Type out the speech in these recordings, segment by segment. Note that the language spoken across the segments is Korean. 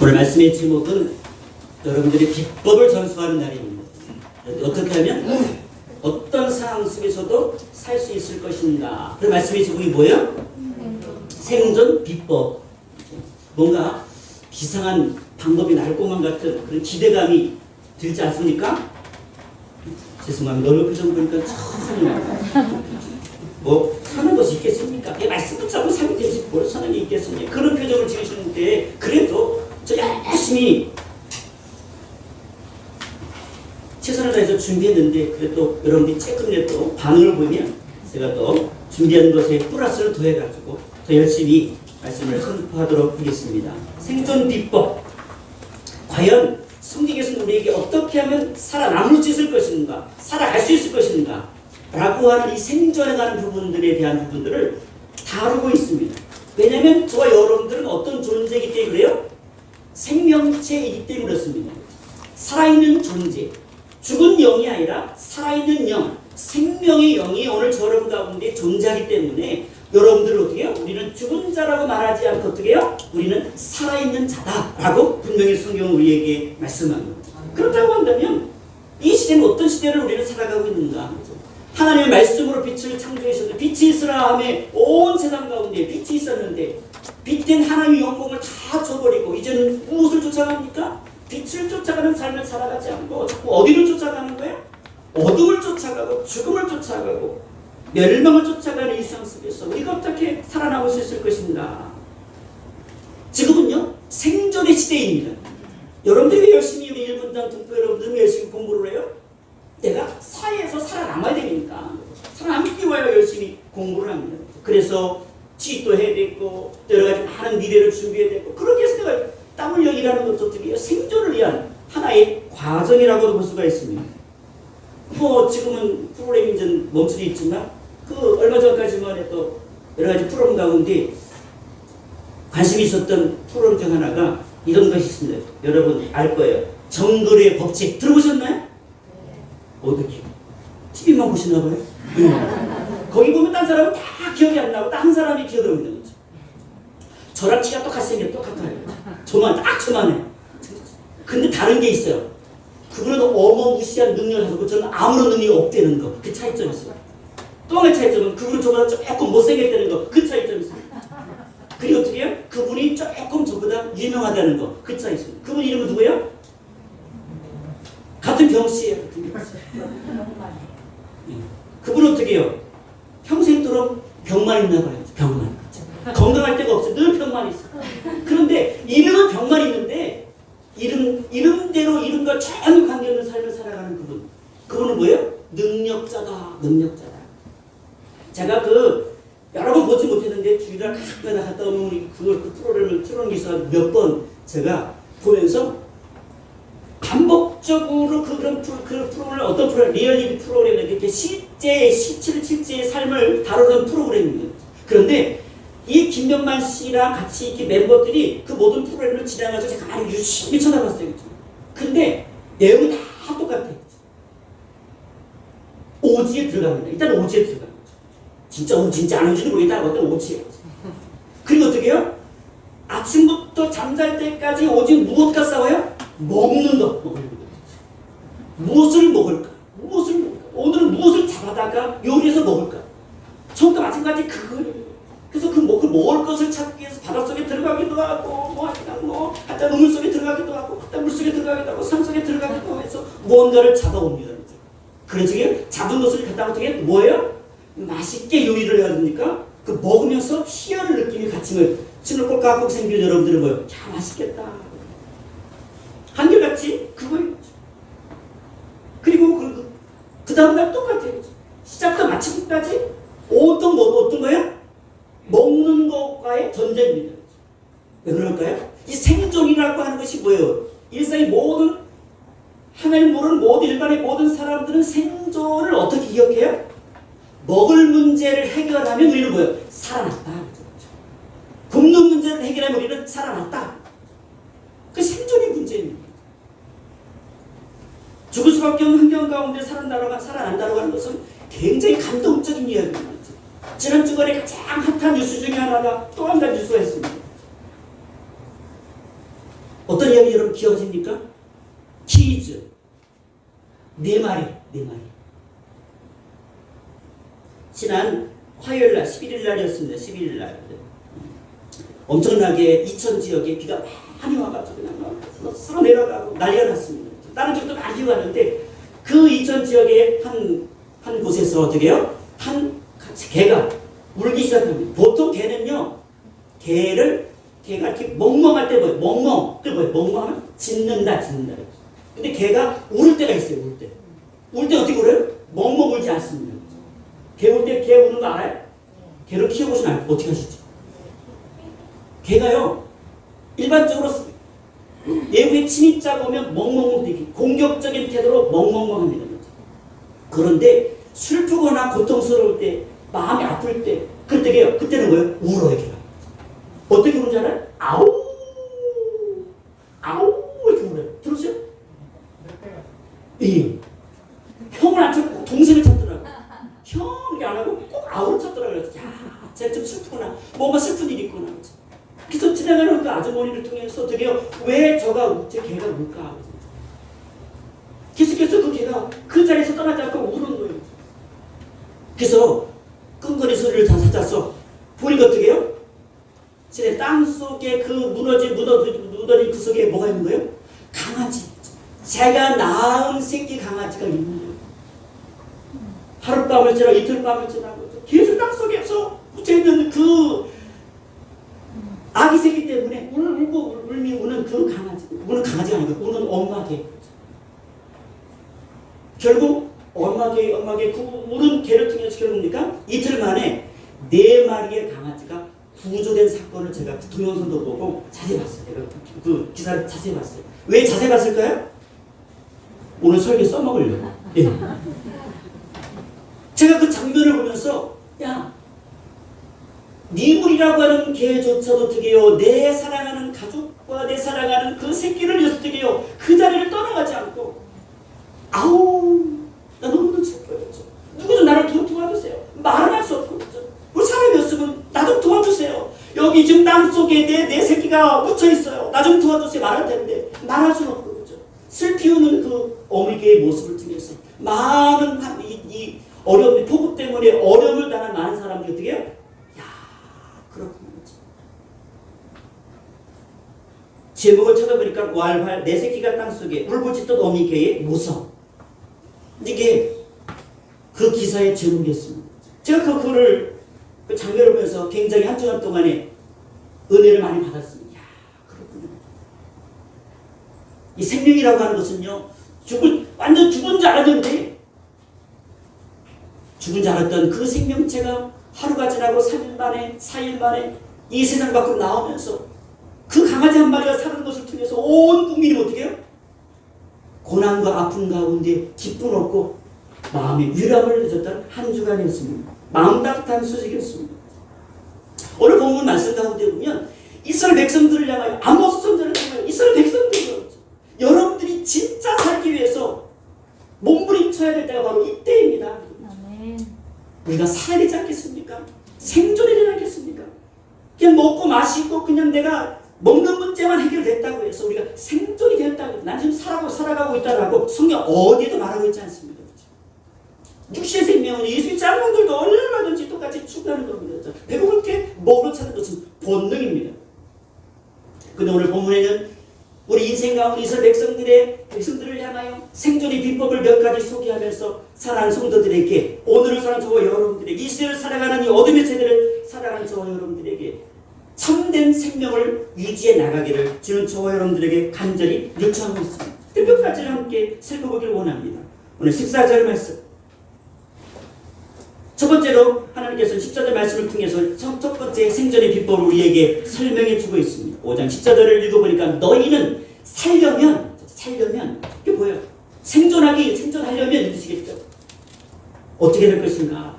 오늘 말씀의 제목은 여러분들의 비법을 전수하는 날입니다. 어떻게 하면 어떤 상황 속에서도 살 수 있을 것인가. 그 말씀의 제목이 뭐예요? 생존 비법. 뭔가 비상한 방법이 날 것만 같은 그런 기대감이 들지 않습니까? 죄송합니다. 너무 표정 보니까 참 뭐 사는 것이 있겠습니까? 말씀 붙잡고 살게 되지 뭘 사는 게 있겠습니까? 그런 표정을 지으시는데 그래도 저 열심히 최선을 다해서 준비했는데 그래도 여러분들이 조금 또 반응을 보이면 제가 또 준비한 것에 플러스를 더해가지고 더 열심히 말씀을 선포하도록 하겠습니다. 생존 비법. 과연 성경에서는 우리에게 어떻게 하면 살아남을 수 있을 것인가, 살아갈 수 있을 것인가 라고 하는 이 생존해가는 부분들에 대한 부분들을 다루고 있습니다. 왜냐하면 저와 여러분들은 어떤 존재이기 때문에 그래요? 생명체이기 때문에 그렇습니다. 살아있는 존재, 죽은 영이 아니라 살아있는 영, 생명의 영이 오늘 저 여러분 가운데 존재하기 때문에 여러분들은 어떻게 해요? 우리는 죽은 자라고 말하지 않고 어떻게 해요? 우리는 살아있는 자다라고 분명히 성경은 우리에게 말씀합니다. 그렇다고 한다면 이 시대는 어떤 시대를 우리는 살아가고 있는가? 하나님의 말씀으로 빛을 창조하셨는데 빛이 있으라 하며 온 세상 가운데 빛이 있었는데 빛된 하나님의 영광을 다 줘버리고 이제는 무엇을 쫓아갑니까? 빛을 쫓아가는 삶을 살아가지 않고 자꾸 어디를 쫓아가는 거예요? 어둠을 쫓아가고 죽음을 쫓아가고 멸망을 쫓아가는 이 세상 속에서 우리가 어떻게 살아남을 수 있을 것인가? 지금은요 생존의 시대입니다. 여러분들이 열심히 우리 일본당 동포 여러분들은 열심히 공부를 해요? 내가 사회에서 살아남아야 되니까 살아남기 위하여 열심히 공부를 합니다. 그래서 취직도 해야 되고 여러 가지 많은 미래를 준비해야 되고 그렇게 해서 내가 땀 흘려 일하는 것도 어떻게 생존을 위한 하나의 과정이라고 볼 수가 있습니다. 뭐 지금은 프로그램이 좀 멈춰져 있지만 그 얼마 전까지만 해도 여러 가지 프로그램 가운데 관심이 있었던 프로그램 중 하나가 이런 것이 있습니다. 여러분 알 거예요. 정글의 법칙 들어보셨나요? 어떻게? TV만 보시나 봐요? 거기 보면 딴 사람은 다 기억이 안 나고 딴 사람이 기억을 없는 거죠. 저랑 키가 똑같이 생겨 똑같아요. 저만 딱 저만해. 근데 다른 게 있어요. 그분은 어마무시한 능력을 가지고 저는 아무런 능력이 없다는 거. 그 차이점이 있어요. 또 하나의 차이점은 그분은 저보다 조금 못생겼다는 거. 그 차이점이 있어요. 그리고 어떻게 해요? 그분이 조금 저보다 유명하다는 거. 그 차이 있어요. 그분 이름은 누구예요? 같은 병씨예요. 그분은 어떻게 해요? 평생도록 병만 있나 봐요. 병만. 건강할 데가 없어요. 늘 병만 있어요. 그런데 이름은 병만 있는데 이름대로 이름과 전혀 관계없는 삶을 살아가는 그분. 그분은 뭐예요? 능력자다. 능력자다. 제가 여러 번 보지 못했는데 주일날 가끔 갔다 오면 우리 그 프로그램을 틀어놓은 게 있어서 몇 번 제가 보면서 반복적으로 그런 프로그램을 어떤 프로그램, 리얼리티 프로그램 이렇게 실제의 삶을 다루는 프로그램입니다. 그런데 이 김명만 씨랑 같이 이렇게 멤버들이 그 모든 프로그램을 진행해서 제가 아주 유심히 쳐다봤어요. 근데 내용이 다 똑같아요. 오지에 들어갑니다. 일단 오지에 들어갑니다. 진짜 오지인지 안 오지는 모르겠다. 어떤 오지예요. 그리고 어떻게 해요? 아침부터 잠잘 때까지 오직 무엇과 싸워요? 먹는 것. 무엇을 먹을까? 무엇을 먹을까? 오늘은 무엇을 잡아다가 요리해서 먹을까? 처음부터 마지막까지 그걸. 그래서 그 먹을 것을 찾기 위해서 바닷속에 들어가기도 하고, 하여튼 우물 속에 들어가기도 하고, 하여튼 물 속에 들어가기도 하고, 산 속에 들어가기도 해서 무언가를 잡아옵니다. 그래서 잡은 것을 갖다가 어떻게 뭐예요? 맛있게 요리를 해야 됩니까? 그 먹으면서 희열을 느끼는 가침을 치는 꼴깍꼴 생기는 여러분들은 뭐예요? 야, 맛있겠다. 한결같이 그거예요. 그리고 그 다음날 똑같아요. 시작부터 마치기까지 어떤 거예요? 먹는 것과의 전쟁입니다. 왜 그럴까요? 이 생존이라고 하는 것이 뭐예요? 일상의 모든 하나님 모르는 모든 일반의 모든 사람들은 생존을 어떻게 기억해요? 먹을 문제를 해결하면 우리는 뭐예요? 살아났다. 굶는 문제를 해결하면 우리는 살아났다. 그 생존의 문제입니다. 죽을 수밖에 없는 환경 가운데 살아난다고 하는 것은 굉장히 감동적인 이야기입니다. 지난 주간에 가장 핫한 뉴스 중에 하나가 또 한 가지 뉴스가 있습니다. 어떤 이야기 여러분 기억하십니까? 퀴즈. 네 마리. 지난 화요일 날, 11일 날이었습니다. 11일 날. 엄청나게 이천 지역에 비가 많이 와가지고 그냥 썰어 내려가고 난리가 났습니다. 다른 지역도 많이 왔는데 그 이천 지역의 한 곳에서 어떻게 해요? 한 개가 울기 시작합니다. 보통 개는요, 개가 이렇게 멍멍할 때 뭐예요? 멍멍하면 짖는다. 근데 개가 울을 때가 있어요, 울 때. 울 때 어떻게 울어요? 멍멍 울지 않습니다. 개 울 때 개 우는 거 알아요? 개를 키워보시면 알아요. 어떻게 하시죠? 개가요, 일반적으로 외부의 침입자가 오면 멍멍대기, 공격적인 태도로 멍멍멍 합니다. 그런데 슬프거나 고통스러울 때, 마음이 아플 때, 그때는 뭐예요? 울어요, 개가. 어떻게 우는지 알아요? 아우 이렇게 울어요. 들었어요? 예. 형을 안 찾고 동생을 찾더라고요. 형 이렇게 안 하고 꼭 아우를 찾더라고요. 야, 쟤 좀 슬프구나. 뭔가 슬픈 일이 있구나. 그래서 지나가는 그 아주머니를 통해서 어떻게 해요? 왜 제 개가 울까? 계속해서 그 개가 그 자리에서 떠나지 않고 우는 거예요. 그래서 끈거리 소리를 다 찾아서 보니까 어떻게 해요? 제 땅속에 그 무너진 그 속에 뭐가 있는 거예요? 강아지. 제가 낳은 새끼 강아지가 있는 거예요. 하룻밤을 지나고 이틀밤을 지나고 계속 땅속에서 묻혀있는 그 아기 새끼 때문에 울미 우는 그 강아지. 우는 강아지가 아니고 우는 엄마 개. 결국 엄마 개 그 우는 개를 통해서 결국입니까? 이틀 만에 4마리의 강아지가 구조된 사건을 제가 동영상도 보고 자세히 봤어요. 제가 그 기사를 자세히 봤어요. 왜 자세히 봤을까요? 오늘 설교 써먹으려고. 예. 제가 그 장면을 보면서 야, 미물이라고 하는 개조차도 어떻게 해요? 내 사랑하는 가족과 내 사랑하는 그 새끼를 위해서 어떻게 해요? 그 자리를 떠나가지 않고 아우 나 너무너무 슬퍼요. 누구 좀 나를 도와주세요. 말은 할 수 없고 우리 사람이었으면 나 좀 도와주세요. 여기 지금 땅속에 내 새끼가 묻혀있어요. 나 좀 도와주세요. 말할 텐데 말할 수는 없고 그렇죠. 슬피 우는 그 어미개의 모습을 통해서 많은 이 어려움, 폭우 때문에 어려움을 당한 많은 사람들이 어떻게 해요? 야, 그렇구나. 제목을 찾아보니까 왈활 내 새끼가 땅속에 울부짖던 어미개의 모성. 이게 그 기사의 제목이었습니다. 제가 그 장면을 보면서 굉장히 한 주간 동안에 은혜를 많이 받았습니다. 야, 그렇군요. 이 생명이라고 하는 것은요, 완전 죽은 줄 알았는데, 죽은 줄 알았던 그 생명체가 하루가 지나고 3일 만에, 4일 만에 이 세상 밖으로 나오면서 그 강아지 한 마리가 사는 것을 통해서 온 국민이 어떻게 해요? 고난과 아픔 가운데 기쁨 얻고 마음의 위로함을 늦었던 한 주간이었습니다. 마음 따뜻한 소식이었습니다. 오늘 본문 말씀 가운데 보면 이스라엘 백성들을 향하여 아모스 선지자를 향하여 이스라엘 백성들을 여러분들이 진짜 살기 위해서 몸부림쳐야 될 때가 바로 이때입니다. 아멘. 우리가 살아야 되지 않겠습니까? 생존해야 되지 않겠습니까? 그냥 먹고 마시고 그냥 내가 먹는 문제만 해결됐다고 해서 우리가 생존이 되었다고 난 지금 살아가고 있다라고 성경 어디에도 말하고 있지 않습니다. 육신의 생명은 예수의 짬뽕들도 얼마든지 똑같이 추구하는 겁니다. 배고플 때 먹으러 찾는 것은 본능입니다. 근데 오늘 본문에는 우리 인생 가운데 이스라엘 백성들을 향하여 생존의 비법을 몇 가지 소개하면서 사랑하는 성도들에게 오늘을 사랑하는 저와 여러분들에게 이 시대를 살아가는 이 어둠의 세대를 살아가는 저와 여러분들에게 참된 생명을 유지해 나가기를 주는 저와 여러분들에게 간절히 요청하고 있습니다. 몇 가지를 함께 살펴보기를 원합니다. 오늘 14절 말씀. 첫 번째로 하나님께서 14절 말씀을 통해서 첫 번째 생존의 비법을 우리에게 설명해 주고 있습니다. 5장 14절을 읽어보니까 너희는 살려면 이게 뭐예요? 생존하려면 믿으시겠죠? 어떻게 될 것인가?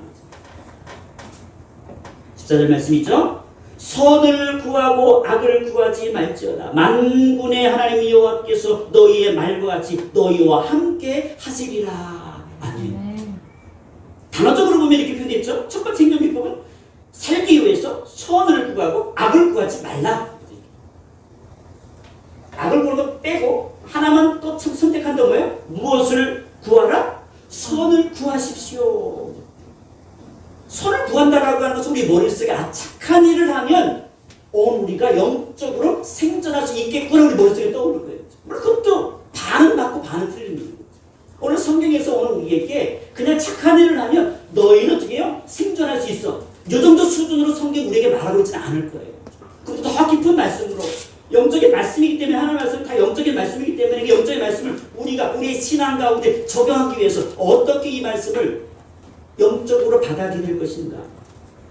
14절 말씀이죠. 선을 구하고 악을 구하지 말지어다. 만군의 하나님 여호와께서 너희의 말과 같이 너희와 함께 하시리라. 아멘. 단어적으로 보면 이렇게 표현되어 첫 번째 생존 비법은 살기 위해서 선을 구하고 악을 구하지 말라. 악을 악을 구하는 거 빼고 하나만 또 선택한다 뭐예요? 무엇을 구하라? 선을 구하십시오. 선을 구한다라고 하는 것은 우리 머릿속에 착한 일을 하면 우리가 영적으로 생존할 수 있겠구나 우리 머릿속에 떠오르는 거예요. 물론 그것도 반은 맞고 반은 틀린 거예요. 오늘 성경에서 오늘 우리에게 그냥 착한 일을 하면 너희는 어떻게 해요? 생존할 수 있어. 이 정도 수준으로 성경 우리에게 말하고 있지는 않을 거예요. 그것도 더 깊은 말씀으로 영적인 말씀이기 때문에 하나님 말씀 다 영적인 말씀이기 때문에 이 영적인 말씀을 우리가 우리의 신앙 가운데 적용하기 위해서 어떻게 이 말씀을 영적으로 받아들일 것인가?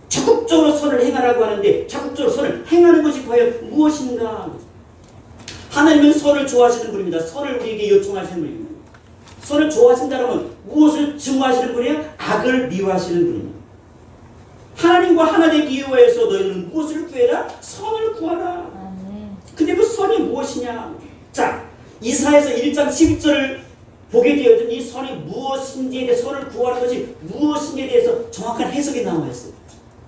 적극적으로 선을 행하라고 하는데 적극적으로 선을 행하는 것이 과연 무엇인가? 하나님은 선을 좋아하시는 분입니다. 선을 우리에게 요청하시는 분입니다. 선을 좋아하신다면 무엇을 증오하시는 분이에요? 악을 미워하시는 분입니다. 하나님과 하나 되기 위해서 너희는 무엇을 구해라? 선을 구하라. 근데 그 선이 무엇이냐? 자, 이사야서 1장 12절을 보게 되어진 이 선이 무엇인지에 대해 선을 구하는 것이 무엇인지에 대해서 정확한 해석이 나와 있어요.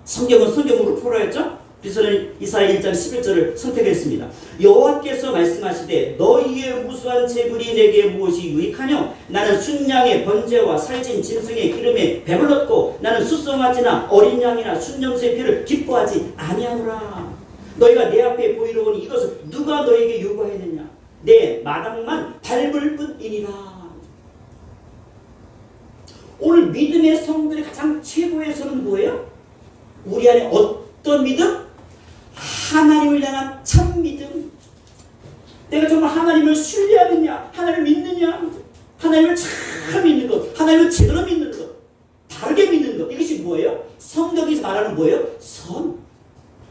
성경은 성경으로 풀어야죠. 그래서 저는 이사야 1장 11절을 선택했습니다. 여호와께서 말씀하시되 너희의 무수한 재물이 내게 무엇이 유익하뇨? 나는 순양의 번제와 살진 짐승의 기름에 배불렀고 나는 숫송아지나 어린 양이나 순염소의 피를 기뻐하지 아니하노라. 너희가 내 앞에 보이러 오니 이것을 누가 너에게 요구하였느냐? 내 마당만 밟을 뿐이니라. 오늘 믿음의 성들의 가장 최고의 선은 뭐예요? 우리 안에 어떤 믿음? 하나님을 향한 참 믿음. 내가 정말 하나님을 신뢰하느냐? 하나님을 믿느냐? 하나님을 참 믿는 것, 하나님을 제대로 믿는 것, 다르게 믿는 것. 이것이 뭐예요? 성경에서 말하는 뭐예요? 선.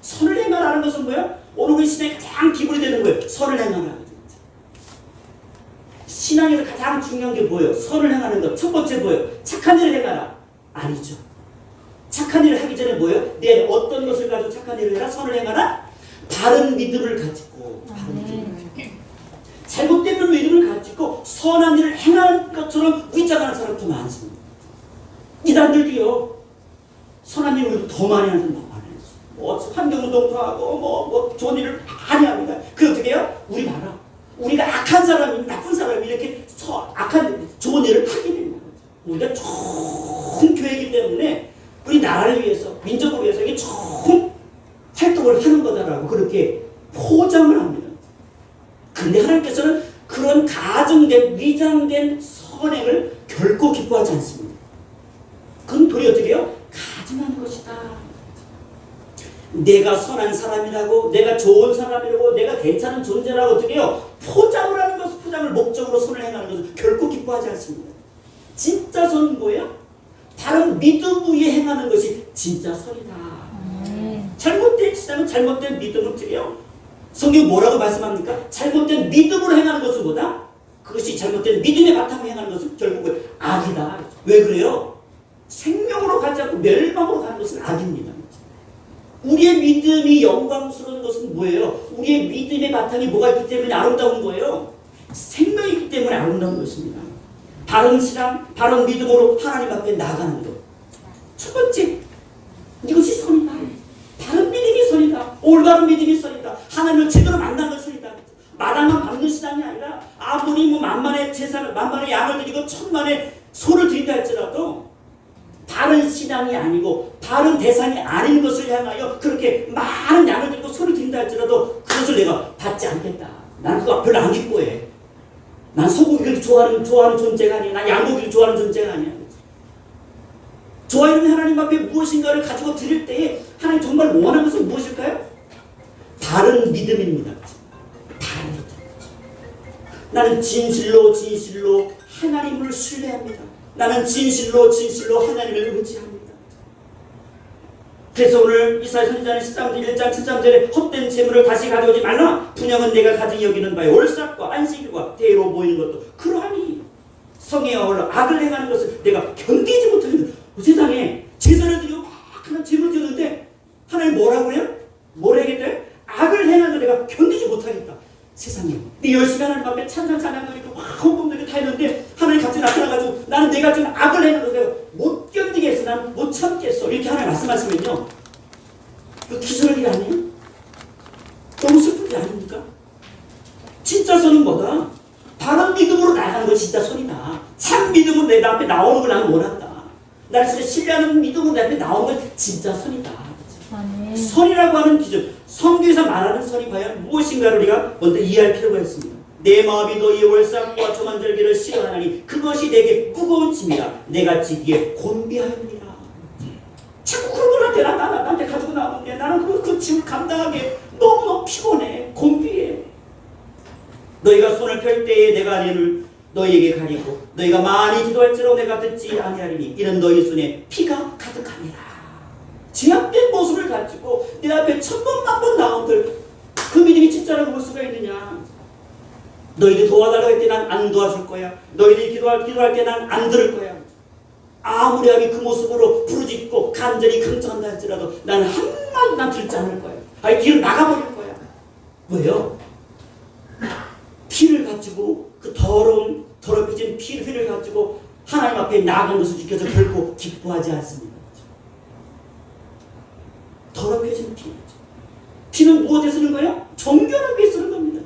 선을 행하라는 것은 뭐예요? 오늘 우리 신앙에 가장 기본이 되는 거예요. 선을 행하라. 신앙에서 가장 중요한 게 뭐예요? 선을 행하는 것. 첫 번째 뭐예요? 착한 일을 행하라. 아니죠. 착한 일을 하기 전에 뭐예요? 내 어떤 것을 가지고 착한 일을 해라? 선을 행하라? 바른 믿음을 가지고. 잘못된 믿음을 가지고 선한 일을 행하는 것처럼 위장하는 사람도 많습니다. 이단들도요. 선한 일을 더 많이 하는 사람 많아요. 환경운동도 하고 좋은 일을 많이 합니다. 그 어떻게 해요? 우리 봐라. 우리가 악한 사람이 나쁜 사람이 이렇게 악한 좋은 일을 하게 됩니다. 우리가 좋은 교회이기 때문에 우리 나라를 위해서 민족을 위해서 이게 좋은 활동을 하는 거다라고 그렇게 포장을 합니다. 그런데 하나님께서는 그런 가정된 위장된 선행을 결코 기뻐하지 않습니다. 그건 도리어 어떻게 해요? 가증하는 것이다. 내가 선한 사람이라고, 내가 좋은 사람이라고, 내가 괜찮은 존재라고 어떻게 해요? 포장을 하는 것을, 포장을 목적으로 선을 행하는 것을 결코 기뻐하지 않습니다. 진짜 선은 뭐예요? 다른 믿음 위에 행하는 것이 진짜 선이다. 잘못된 신앙은 잘못된 믿음을 어떻게 해요? 성경이 뭐라고 말씀합니까? 잘못된 믿음으로 행하는 것은 뭐다? 그것이 잘못된 믿음의 바탕으로 행하는 것은 결국은 악이다. 왜 그래요? 생명으로 가지 않고 멸망으로 가는 것은 악입니다. 우리의 믿음이 영광스러운 것은 뭐예요? 우리의 믿음의 바탕이 뭐가 있기 때문에 아름다운 거예요? 생명이 있기 때문에 아름다운 것입니다. 바른 신앙, 바른 믿음으로 하나님 앞에 나가는 것. 첫 번째, 이것이 선이다. 바른 믿음이 선이다. 올바른 믿음이 선이다. 하나님을 제대로 만나는 선이다. 마당만 밟는 신앙이 아니라 아무리 만만의 제사를, 만만의 양을 드리고 천만의 소를 드린다 할지라도 바른 신앙이 아니고 바른 대상이 아닌 것을 향하여 그렇게 많은 양을 드리고 소를 드린다 할지라도 그것을 내가 받지 않겠다. 나는 그거 별로 안 기뻐해. 난 소고기를 좋아하는 존재가 아니야. 난 양고기를 좋아하는 존재가 아니야. 좋아하는 하나님 앞에 무엇인가를 가지고 드릴 때에 하나님 정말 원하는 것은 무엇일까요? 바른 믿음입니다. 바른 믿음. 나는 진실로 하나님을 신뢰합니다. 나는 진실로 하나님을 의지합니다. 그래서 오늘 이사야 선지자는 1장 13절에 헛된 재물을 다시 가져오지 말라. 분양은 내가 가지 여기는 바에 올삭과 안식일과 대로 모이는 것도 그러하니 성의와 올라 악을 행하는 것을 내가 견디지 못하는 세상에 제사를 드리고 막 하는 재물을 드렸는데 하나님 뭐라고 해요? 뭐라 하겠대요? 악을 행하는 걸 내가 견디지 못하겠다. 세상에 네 열심히 하나님 앞에 찬양도 있고 헌금도 있고 다 했는데 하나님 갑자기 나타나가지고 나는 내가 지금 악을 행하는 걸 내가 못 견디겠어. 나는 못 참겠어. 이렇게 하나님 말씀하시면요, 그 기절할 일 아니에요? 너무 슬픈 게 아닙니까? 진짜 선은 뭐다? 바른 믿음으로 나가는 것이 진짜 선이다. 참 믿음으로 내 앞에 나오는 걸 나는 원한다. 나를 진짜 신뢰하는 믿음으로 내 앞에 나오는 건 진짜 선이다. 아멘. 선이라고 하는 기준, 성경에서 말하는 선이 과연 무엇인가를 우리가 먼저 이해할 필요가 있습니다. 내 마음이 너희의 월삭과 조만절기를 싫어하나니 그것이 내게 무거운 짐이라 내가 지기에 곤비하였느니라. 자꾸 그런 걸 나한테 가지고 나오는데 나는 그 짐을 감당하기에 너무너무 피곤해. 곤비해. 너희가 손을 펼 때에 내가 너희에게 가리고 너희가 많이 기도할지라도 내가 듣지 아니하리니 이는 너희 손에 피가 가득하니라. 죄악된 모습을 가지고 내 앞에 천번 만번 나온들 그 믿음이 진짜라고 볼 수가 있느냐. 너희들 도와달라고 할 때 난 안 도와줄 거야. 너희들이 기도할 때 난 안 들을 거야. 아무리 하면 그 모습으로 부르짖고 간절히 강청한다 할지라도 나는 한마디도 난 들지 않을 거야. 아니 뒤로 나가버릴 거야. 왜요? 피를 가지고 그 더럽혀진 피를 가지고 하나님 앞에 나아간 것을 지켜서 결코 기뻐하지 않습니다. 더럽혀진 피. 피는 무엇에 쓰는 거예요? 정결하기 위해 쓰는 겁니다.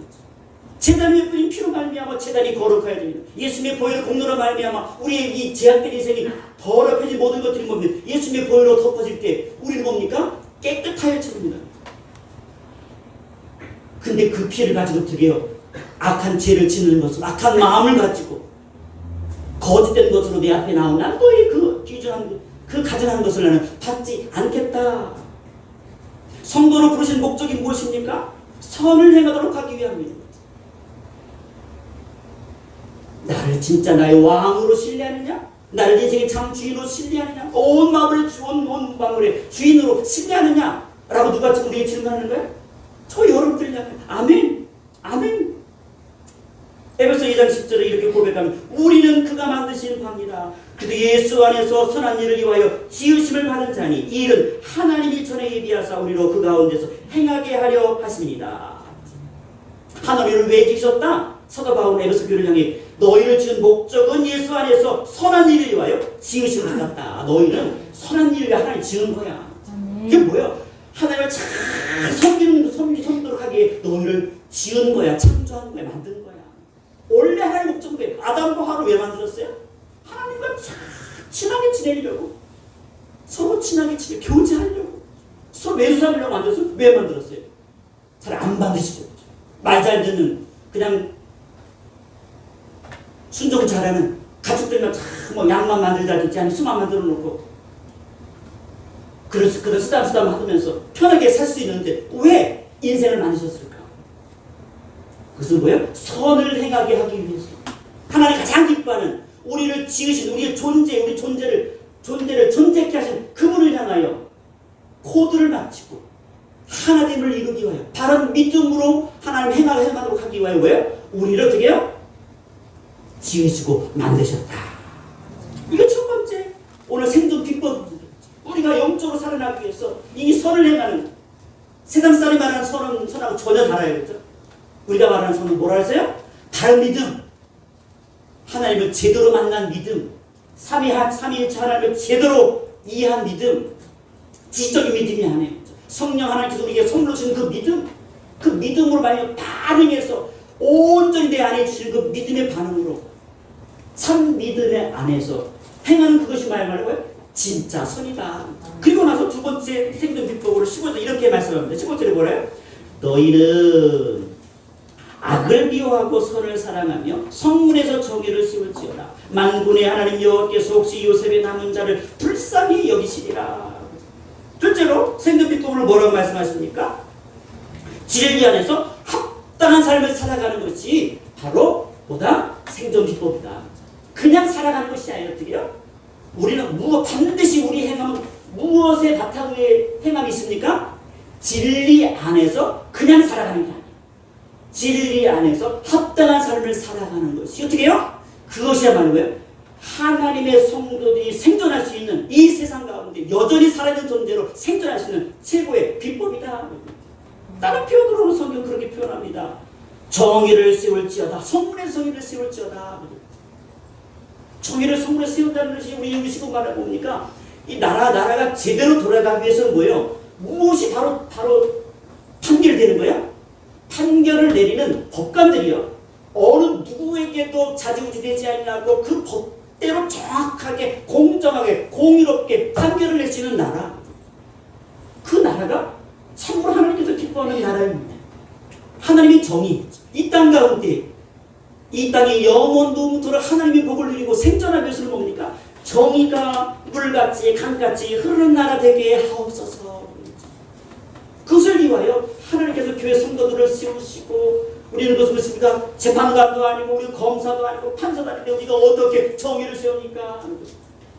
제단의 뿌린 피로 말미암아 제단이 거룩해야 됩니다. 예수님의 보혈의 공로로 말미암아 우리의 이 제약된 인생이 더럽혀진 모든 것들이 뭡니까? 예수님의 보혈로 덮어질 때 우리는 뭡니까? 깨끗하여집니다. 근데 그 피를 가지고 드려 악한 죄를 짓는 것을 악한 마음을 가지고 거짓된 것으로 내 앞에 나온 난 너의 그 기준한 그 가정하는 것을 나는 받지 않겠다. 성도로 부르신 목적이 무엇입니까? 선을 행하도록 하기 위함입니다. 나를 진짜 나의 왕으로 신뢰하느냐? 나를 인생의 참 주인으로 신뢰하느냐? 온 마음을 온 마음의 주인으로 신뢰하느냐? 라고 누가 지금 우리에게 질문하는 거야? 저 여러분들이냐? 아멘. 아멘. 에베소 2장 10절에 이렇게 고백하면 우리는 그가 만드신 바입니다. 그도 예수 안에서 선한 일을 위하여 지으심을 받은 자니 이 일은 하나님이 전에 예비하사 우리로 그 가운데서 행하게 하려 하십니다. 하나님을 왜 지으셨다? 사도 바울은 에베소 교회를 향해 너희를 지은 목적은 예수 안에서 선한 일을 위하여 지으심을 받았다. 너희는 선한 일을 위해 하나님 지은 거야. 이게 뭐야? 하나님을 잘 섬기도록 하기에 너희를 지은 거야. 창조한 거야. 만든 거야. 원래 하나님의 목적은 뭐예요? 아담과 하와를 왜 만들었어요? 하나님과 친하게 지내려고. 서로 친하게 교제하려고. 서로 매수삼으려고 만들었어요. 왜 만들었어요? 잘 안 받으시죠. 말 잘 듣는 그냥 순종 잘하는 가축들만 뭐 양만 만들자든지 아니면 수만 만들어 놓고 그래서 쓰담쓰담 하면서 편하게 살 수 있는데 왜 인생을 만드셨을까? 그것은 뭐예요? 선을 행하게 하기 위해서. 하나님 가장 기뻐하는 우리를 지으신 우리의 우리 존재를 존재케 하신 그분을 향하여 코드를 마치고 하나님을 이루기 위하여 바른 믿음으로 하나님 행하도록 하기 위하여 왜요? 우리를 어떻게 해요? 지으시고 만드셨다. 이거 첫 번째 오늘 생존 비법입니다. 우리가 영적으로 살아나기 위해서 이 선을 행하는 세상 사람이 말하는 선하고 전혀 달라야겠죠. 우리가 말하는 선은 뭐라 했어요? 바른 믿음, 하나님을 제대로 만난 믿음, 삼위일체 하나님을 제대로 이해한 믿음, 지적인 믿음이 아니에요. 성령 하나님께서 우리에게 선물로 주신 그 믿음, 그 믿음으로 만약 반응해서 온전히 내 안에 주신 그 믿음의 반응으로 참 믿음의 안에서 행하는 그것이 말고요 진짜 선이다. 그리고 나서 두 번째 생존 비법으로 15절 이렇게 말씀합니다. 15절에 뭐래요? 너희는 악을 미워하고 선을 사랑하며 성문에서 정의를 세울지어다. 만군의 하나님 여호와께서 혹시 요셉의 남은 자를 불쌍히 여기시리라. 둘째로 생존 비법을 뭐라고 말씀하십니까? 진리 안에서 합당한 삶을 살아가는 것이 바로 뭐다? 생존 비법이다. 그냥 살아가는 것이 아니라 어떻게요? 우리는 반드시 우리 행함은 무엇의 바탕 위에 행함이 있습니까? 진리 안에서 그냥 살아가는 게 아니에요. 진리 안에서 합당한 삶을 살아가는 것이 어떻게 해요? 그것이야말로 뭐예요? 하나님의 성도들이 생존할 수 있는 이 세상 가운데 여전히 살아있는 존재로 생존할 수 있는 최고의 비법이다. 다른 표현으로 성경 그렇게 표현합니다. 정의를 세울지어다. 성문에서 정의를 세울지어다. 정의를 성문에 세운다는 것이 우리 영식으로 말해봅니까? 이 나라가 제대로 돌아가기 위해서는 뭐예요? 무엇이 바로 판결되는 거야? 판결을 내리는 법관들이요, 어느 누구에게도 자지우지 되지 아니하고 그 법대로 정확하게 공정하게 공의롭게 판결을 낼 수 있는 나라, 그 나라가 참으로 하나님께서 기뻐하는 나라입니다. 하나님의 정의, 이 땅 가운데 이 땅이 영원토록 하나님의 복을 누리고 생존하기 위해서는 뭡니까? 정의가 물같이 강같이 흐르는 나라 되게 하옵소서. 그것을 위하여 하나님께서 교회 성도들을 세우시고, 우리는 무슨 말씀입니까? 재판관도 아니고 우리 검사도 아니고 판사도 아닌데 우리가 어떻게 정의를 세웁니까?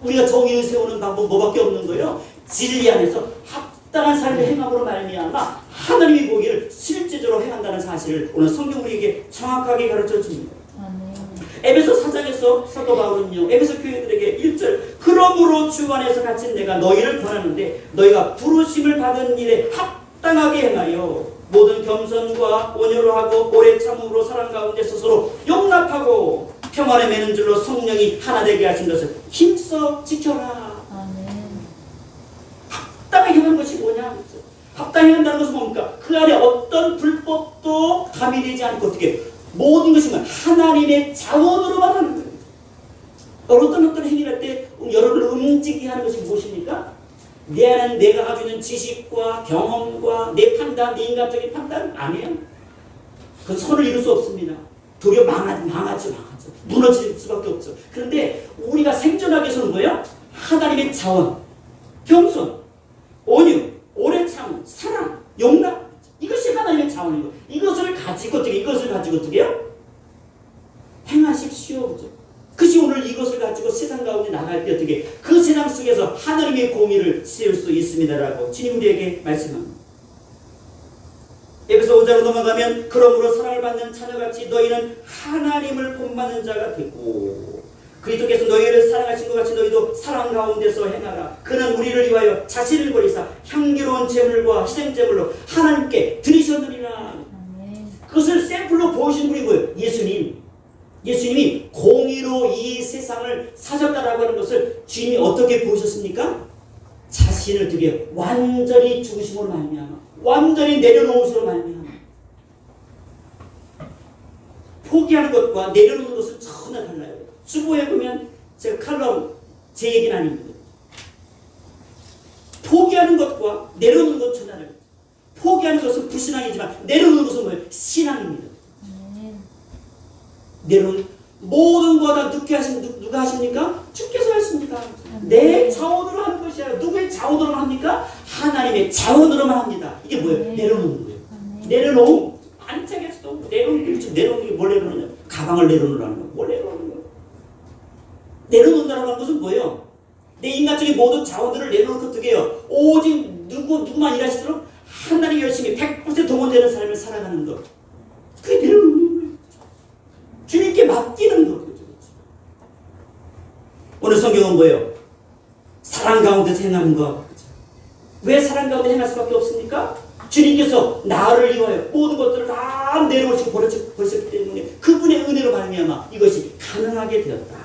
우리가 정의를 세우는 방법 뭐밖에 없는 거예요. 진리 안에서 합당한 삶을 행함으로 말미암아 하나님의 보기를 실제적으로 행한다는 사실을 오늘 성경 우리에게 정확하게 가르쳐 줍니다. 에베소 4장에서 사도 바울은요, 에베소 교회들에게 1절, 그러므로 주 안에서 갇힌 내가 너희를 권하는데 너희가 부르심을 받은 일에 합당하게 행하여 모든 겸손과 온유로 하고 오래 참음으로 사랑 가운데 스스로 용납하고 평안에 매는 줄로 성령이 하나 되게 하신 것을 힘써 지켜라. 합당하게 하는 것이 뭐냐? 합당히 한다는 것은 뭡니까? 그 안에 어떤 불법도 가미되지 않고 어떻게 모든 것이 하나님의 자원으로만 하는 거예요. 어떤 행위를 할 때 여러분을 움직이게 하는 것이 무엇입니까? 내 안에 내가 가지고 있는 지식과 경험과 내 판단, 내 인간적인 판단 아니에요. 그 선을 이룰 수 없습니다. 도리어 망하죠. 무너질 수밖에 없죠. 그런데 우리가 생존하기 위해서는 뭐예요? 하나님의 자원, 겸손, 온유, 오래 참음, 사랑, 용납, 이것이 하나님의 자원이고, 이것을 가지고 어떻게 해요? 행하십시오. 그죠? 그것이 오늘 이것을 가지고 세상 가운데 나갈 때 어떻게 그 세상 속에서 하나님의 공의를 세울 수 있습니다라고 주님 우리에게 말씀합니다. 에베소 5장으로 넘어가면 그러므로 사랑을 받는 자녀같이 너희는 하나님을 본받는 자가 되고 그리스도께서 너희를 사랑하신 것 같이 너희도 사랑 가운데서 행하라. 그는 우리를 위하여 자신을 버리사 향기로운 제물과 희생제물로 하나님께 드리셨느니라. 그것을 샘플로 보여주신 분이 뭐예요? 예수님이 공의로 이 세상을 사셨다라고 하는 것을 주님이 어떻게 보셨습니까? 자신을 어떻게 완전히 죽으심으로 말미암아, 완전히 내려놓으심으로 말미암아. 포기하는 것과 내려놓는 것은 전혀 달라요. 주보에 보면 제가 칼럼 제 얘기는 아닙니다. 포기하는 것과 내려놓는 것 전혀 달라요. 포기하는 것은 불신앙이지만 내려놓는 것은 뭐예요? 신앙입니다. 내려놓는 모든 거 다 누가 하십니까? 주께서 하십니다. 내 자원으로 하는 것이 아니라 누구의 자원으로만 합니까? 하나님의 자원으로만 합니다. 이게 뭐예요? 내려놓는 거예요. 내려놓음. 안짝에서도 내려놓는 게 뭘 내려놓느냐? 가방을 내려놓으라는 거예요. 뭘 내려놓는 거예요? 내려놓는다는 것은 뭐예요? 내 인간적인 모든 자원들을 내려놓고 어떻게 해요? 오직 누구만 일하시도록 하나님 열심히 100% 동원되는 삶을 살아가는 것. 그게 내려놓는 거예요. 주님께 맡기는 것. 오늘 성경은 뭐예요? 사랑 가운데서 행하는 것. 왜 사랑 가운데 행할 수밖에 없습니까? 주님께서 나를 위하여 모든 것들을 다 내려오시고 버리셨기 때문에 그분의 은혜로 말미암아 이것이 가능하게 되었다.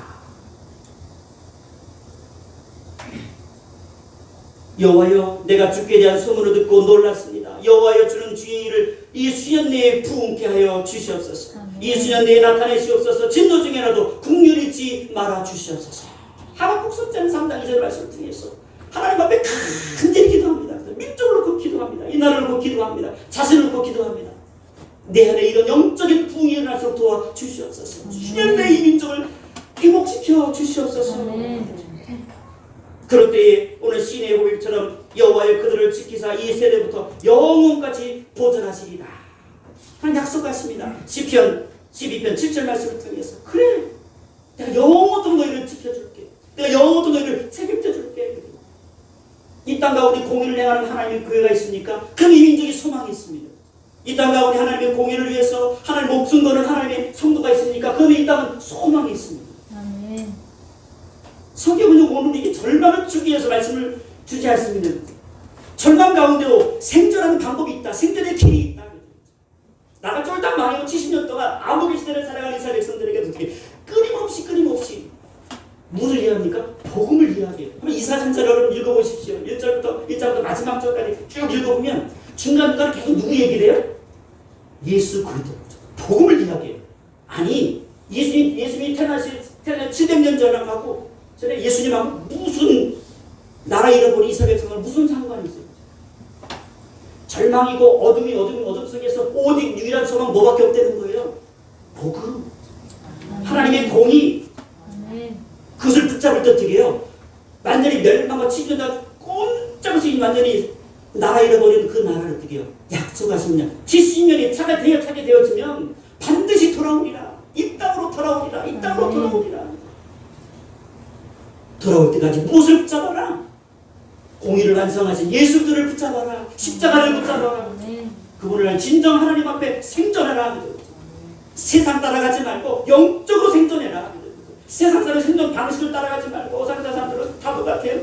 여호와여, 내가 주께 대한 소문을 듣고 놀랐습니다. 여호와여, 주는 주의 일을 이 수년 내에 부응케 하여 주시옵소서. 이 수년 내에 나타내시옵소서. 진노 중에라도 긍휼히 잊지 말아 주시옵소서. 하박국 선지자는 3장 2절 말씀을 통해서 하나님 앞에 간절히 기도합니다. 민족을 놓고 기도합니다. 이 나라를 놓고 기도합니다. 자신을 놓고 기도합니다. 내 안에 이런 영적인 부흥이 일어날 수 도와 주시옵소서. 수년 내에 이 민족을 회복시켜 주시옵소서. 그럴 때에 오늘 시내의 호일처럼 여호와여, 그들을 지키사 이 세대부터 영원까지 보존하시리다 하는 약속하십니다. 시편 12편 7절 말씀을 통해서 그래, 내가 영원토록 너희를 지켜줄게. 내가 영원토록 너희를 책임져줄게. 이 땅 가운데 공의를 행하는 하나님의 교회가 있습니까? 그럼 이 민족이 소망이 있습니다. 이 땅 가운데 하나님의 공의를 위해서 하나님 목숨 거는 하나님의 성도가 있습니까? 그러면 이 땅은 소망이 있습니다. 아멘. 성경은 오늘 이게 절망을 주기 위해서 말씀을 주지 않습니다. 절망 가운데도 생존하는 방법이 있다. 생존의 길이 있다. 나가 쫄딱 망하고 70년 동안 암흑의 시대를 살아가는 이스라엘 백성들에게 어떻게 끊임없이 무엇을 이해합니까? 복음을 이해하게. 한번 이사장자를 여러분 읽어보십시오. 1절부터 마지막 절까지 쭉 읽어보면 중간중간 계속 누구 얘기를 해요? 예수 그리스도 복음을 이야기해요. 아니 예수님이 태어나신 700년 전하고 전에 예수님하고 무슨 나라 잃어버린 이스라엘 백성과 무슨 상관이 있어요? 절망이고 어둠 속에서 오직 유일한 소망 뭐밖에 없다는 거예요? 복음. 하나님의 공의. 그것을 붙잡을 때 어떻게 해요? 완전히 멸망과 치료다 꼼짝없이 완전히 나라 잃어버린 그 나라를 어떻게 해요? 약속하시느냐. 70년이 차가 되어차게 되어지면 반드시 돌아오리라. 이 땅으로 돌아오리라. 이 땅으로 돌아오리라. 돌아올 때까지 무엇을 붙잡아라? 공의를 완성하신 예수들을 붙잡아라. 십자가를 붙잡아라. 그분을 진정 하나님 앞에 생존해라. 세상 따라가지 말고 영적으로 생존해라. 세상 사람 생존 방식을 따라가지 말고 세상 사람들은 다 똑같아요.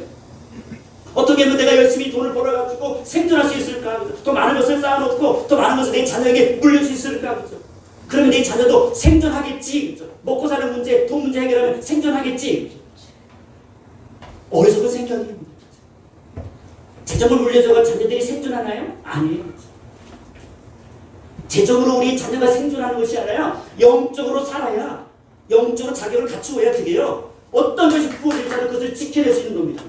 어떻게 하면 내가 열심히 돈을 벌어가지고 생존할 수 있을까? 더 많은 것을 쌓아놓고 더 많은 것을 내 자녀에게 물릴 수 있을까? 그죠? 그러면 내 자녀도 생존하겠지. 그죠? 먹고 사는 문제, 돈 문제 해결하면 생존하겠지. 그죠? 어리석은 생각입니다. 재정을 물려줘가 자녀들이 생존하나요? 아니에요. 재정으로 우리 자녀가 생존하는 것이 아니라 영적으로 살아야, 영적으로 자격을 갖추어야 되게요. 어떤 것이 부어질지라도 그것을 지켜낼 수 있는 겁니다.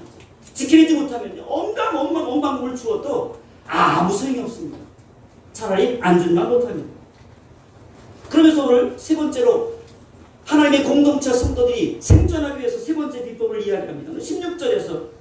지켜내지 못하면 온방을 주어도 아무 소용이 없습니다. 차라리 안전만 못합니다. 그러면서 오늘 세 번째로 하나님의 공동체 성도들이 생존하기 위해서 세 번째 비법을 이야기합니다. 16절에서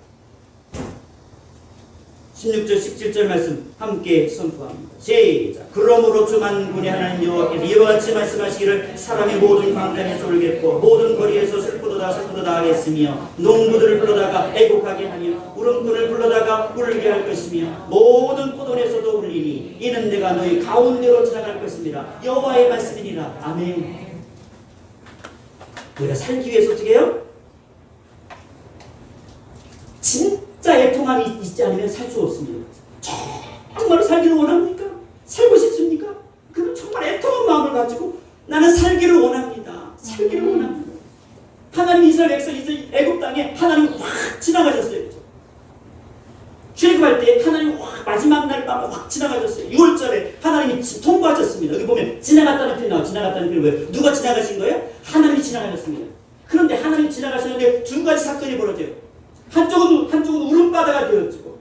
16절 17절 말씀 함께 선포합니다. 시작. 그러므로 주 만군의 하나님 여호와께서 이와 같이 말씀하시기를 사람의 모든 광장에서 울겠고 모든 거리에서 슬프도다 하겠으며 농부들을 불러다가 애곡하게 하며 울음꾼을 불러다가 울게 할 것이며 모든 포도원에서도 울리니 이는 내가 너희 가운데로 지나갈 것입니다. 여호와의 말씀이니라. 아멘. 우리가 살기 위해서 어떻게 해요? 진짜 애통함이 있지 않으면 살 수 없습니다. 정말 살기를 원합니까? 살고 싶습니까? 그럼 정말 애통한 마음을 가지고 나는 살기를 원합니다. 살기를 원합니다. 하나님 이스라엘 백성 애굽 땅에 하나님 확 지나가셨어요. 출애굽할 때 하나님 확 마지막 날 밤에 확 지나가셨어요. 6월절에 하나님이 통과하셨습니다. 여기 보면 지나갔다는 표현이 나와요. 지나갔다는 표현이 뭐예요? 누가 지나가신 거예요? 하나님이 지나가셨습니다. 그런데 하나님이 지나가셨는데 두 가지 사건이 벌어져요. 한쪽은 울음바다가 되어지고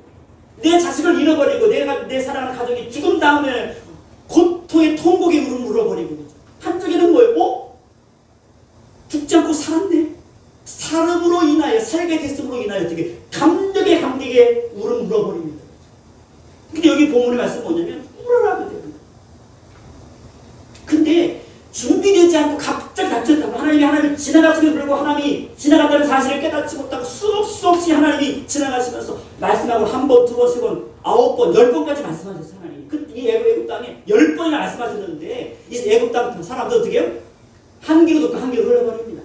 내 자식을 잃어버리고 내 사랑하는 가족이 죽은 다음에 고통의 통곡의 울음을 울어버리고 한쪽에는 뭐예요? 죽지 않고 살았네. 사람으로 인하여 살게 됐음으로 인하여 어떻게 감격에 울음 울어버립니다. 근데 여기 본문의 말씀 뭐냐면 울어라 그래요. 근데 준비되지 않고 갑자기 닥쳤다고 하나님이 지나갔음에도 불구하고 하나님이 지나갔다는 사실을 깨닫지 못하고 수 없이 하나님이 지나가시면서 말씀하고 한 번, 두 번, 세 번, 9번, 10번까지 말씀하셨어요. 하나님이. 이 애굽 땅에 10번이나 말씀하셨는데 이 애굽 땅 사람들 어떻게 해요? 한 귀로 듣고 한 귀로 흘려버립니다.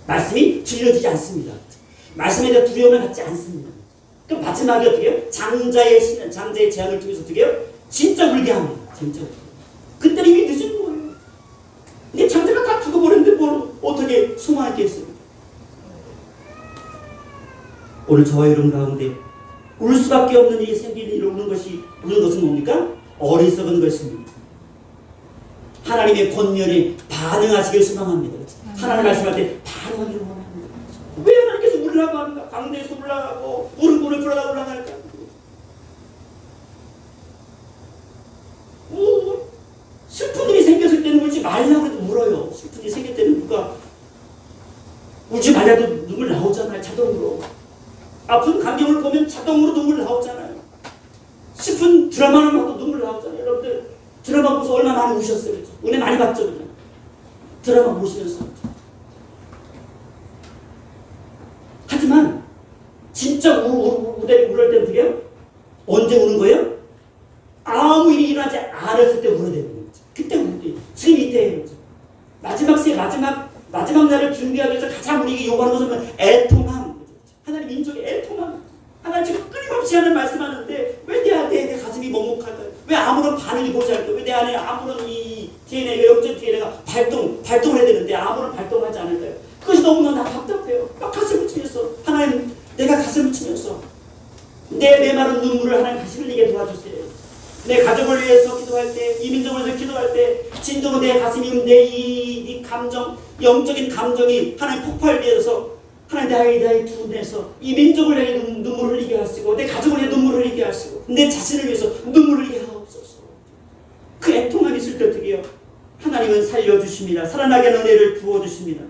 말씀이 들려지지 않습니다. 말씀에 대한 두려움을 갖지 않습니다. 그럼 마지막에 어떻게 해요? 장자의 제안을 통해서 어떻게 해요? 진짜 울게 합니다. 진짜. 그때는 이미 늦은 거예요. 근데 장자가 다 죽어버렸는데 뭘 어떻게 소망했겠어요? 오늘 저와 여러분 가운데 울 수밖에 없는 일이 생기는 일을 우는 것은 뭡니까? 어리석은 것입니다. 하나님의 권면에 반응하시길 소망합니다. 하나님 말씀할 때 반응하기를 원합니다. 왜 하나님께서 울라고 하는가? 광대에서 올라가고 울음꾼을 불어다 올라갈까? 슬픈 일이 생겼을 때는 울지 말라고 해도 울어요. 슬픈 일이 생길 때는 누가 울지 말라도 눈물 나오잖아요. 자동으로. 아픈 감정을 보면 자동으로 눈물 나오잖아요. 슬픈 드라마를 봐도 눈물 나오잖아요. 여러분들 드라마 보면서 얼마나 많이 우셨어요. 그렇죠? 은혜 많이 받죠. 그냥. 드라마 보시면서. 하지만 진짜 울을 때는 어떻게 해요? 언제 우는 거예요? 아무 일이 일어나지 않았을 때 울어야 되는 거죠. 그때 우는 거예요. 지금 이때예요. 마지막 날을 준비하기 위해서 가장 우리에게 요구하는 것은 애통함. 하나님 민족의 애통함. 하나님 지금 끊임없이 하는 말씀하는데 왜 내 가슴이 먹먹할까요? 왜 아무런 반응이 보지 않을까요? 왜 내 안에 아무런 이 DNA가 영적 DNA가 발동을 해야 되는데 아무런 발동하지 않을까요? 그것이 너무나 답답해요. 막 가슴을 치면서 하나님 내가 가슴을 치면서 내 메마른 눈물을 하나님 다시 흘리게 도와주세요. 내 가족을 위해서 기도할 때 나의 가슴이 이 감정, 영적인 감정이 하나님 폭발되어서 하나님 나의 두뇌에서 이 민족을 향해 눈물을 흘리게 하시고 내 가족을 위해 눈물을 흘리게 하시고 내 자신을 위해서 눈물을 흘리게 하옵소서. 그 애통함이 있을 때 어떻게 해요? 하나님은 살려주십니다. 살아나게 하는 은혜를 부어주십니다.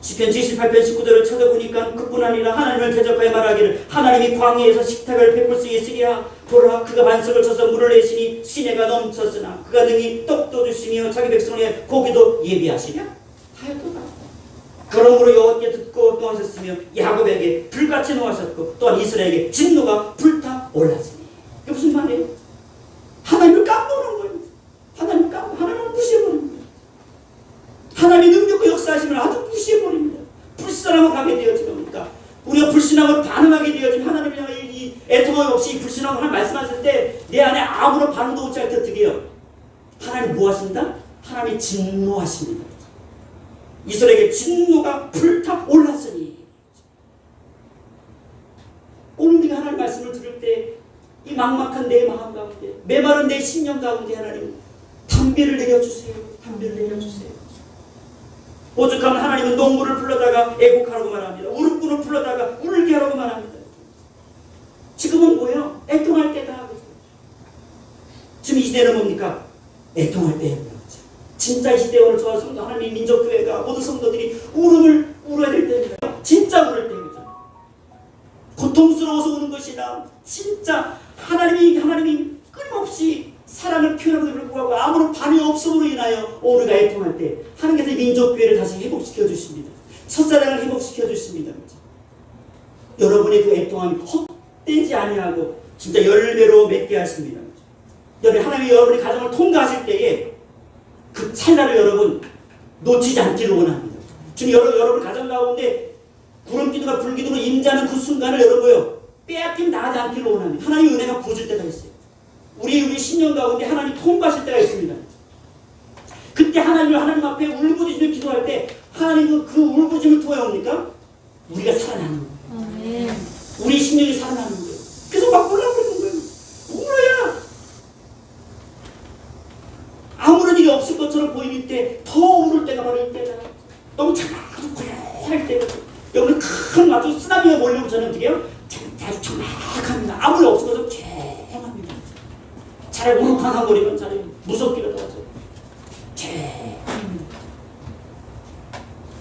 시편 78편 19절을 찾아보니까 그뿐 아니라 하나님을 대적하여 말하기를 하나님이 광야에서 식탁을 베풀 수 있으리야. 보라 그가 반석을 쳐서 물을 내시니 시내가 넘쳤으나 그가 능히 떡도 주시며 자기 백성을 위해 고기도 예비하시랴 하였도다. 그러므로 여호와께 듣고 노하셨으며 야곱에게 불같이 노하셨고 또한 이스라엘에게 진노가 불타 올랐으니. 이게 무슨 말이에요? 하나님을 깜보는 거예요. 하나님을 무시해버리는 거예요. 하나님의 능력과 역사하심을 아주 무시해버립니다. 불신하고 가게 되어지면 그러니까 우리가 불신하고 반응하게 되어지면 하나님이 이 애통함 없이 불신하고 하나님 말씀하실 때 내 안에 아무런 반응도 오지 않을 때 어떻게 해요? 하나님 뭐 하신다? 하나님이 진노하십니다. 이스라엘에게 진노가 불타 올랐으니. 오늘 우리가 하나님 말씀을 들을 때 이 막막한 내 마음 가운데 메마른 내 심령 가운데 하나님 담비를 내려주세요. 담비를 내려주세요. 오죽하면 하나님은 농부를 불러다가 애곡하라고 말합니다. 우르꾼을 불러다가 울게 하라고 말합니다. 지금은 뭐예요? 애통할 때다. 지금 이 시대는 뭡니까? 애통할 때예요. 진짜 이 시대 오늘 저와 성도 하나님의 민족교회가 모든 성도들이 울음을 울어야 될 때입니다. 진짜 울을 때입니다. 고통스러워서 우는 것이다. 진짜 하나님이 끊임없이 사랑을 표현하고 불구하고 아무런 반응이 없음으로 인하여 우리가 애통할 때 하나님께서 민족교회를 다시 회복시켜 주십니다. 첫사랑을 회복시켜 주십니다. 여러분의 그 애통함이 헛되지 아니하고 진짜 열매로 맺게 하십니다. 하나님이 여러분의 가정을 통과하실 때에 그 찰나를 여러분 놓치지 않기를 원합니다. 지금 여러분 가정 가운데 구름기둥과 불기둥으로 임자는 그 순간을 여러분요 빼앗김 나가지 않기를 원합니다. 하나님의 은혜가 부어질 때가 있어요. 우리 신령 가운데 하나님 통과하실 때가 있습니다. 그때 하나님 앞에 울부짖으며 기도할 때 하나님 그 울부짖음을 통해 옵니까? 우리가 살아나는 거예요. 우리 신령이 살아나는 거예요. 그래서 막 울어버리는 거예요. 울어야 아무런 일이 없을 것처럼 보이는 때 더 울을 때가 바로 이때다. 너무 차가워서 고요할 때거든. 여기는 큰 아주 쓰나미가 몰려오면 저는 어떻게 해요? 아주 정막합니다. 아무 일 없을 것처럼 조용합니다. 차라리 우르팡팡거리면 차라리 무섭기라도 하죠. 조용합니다.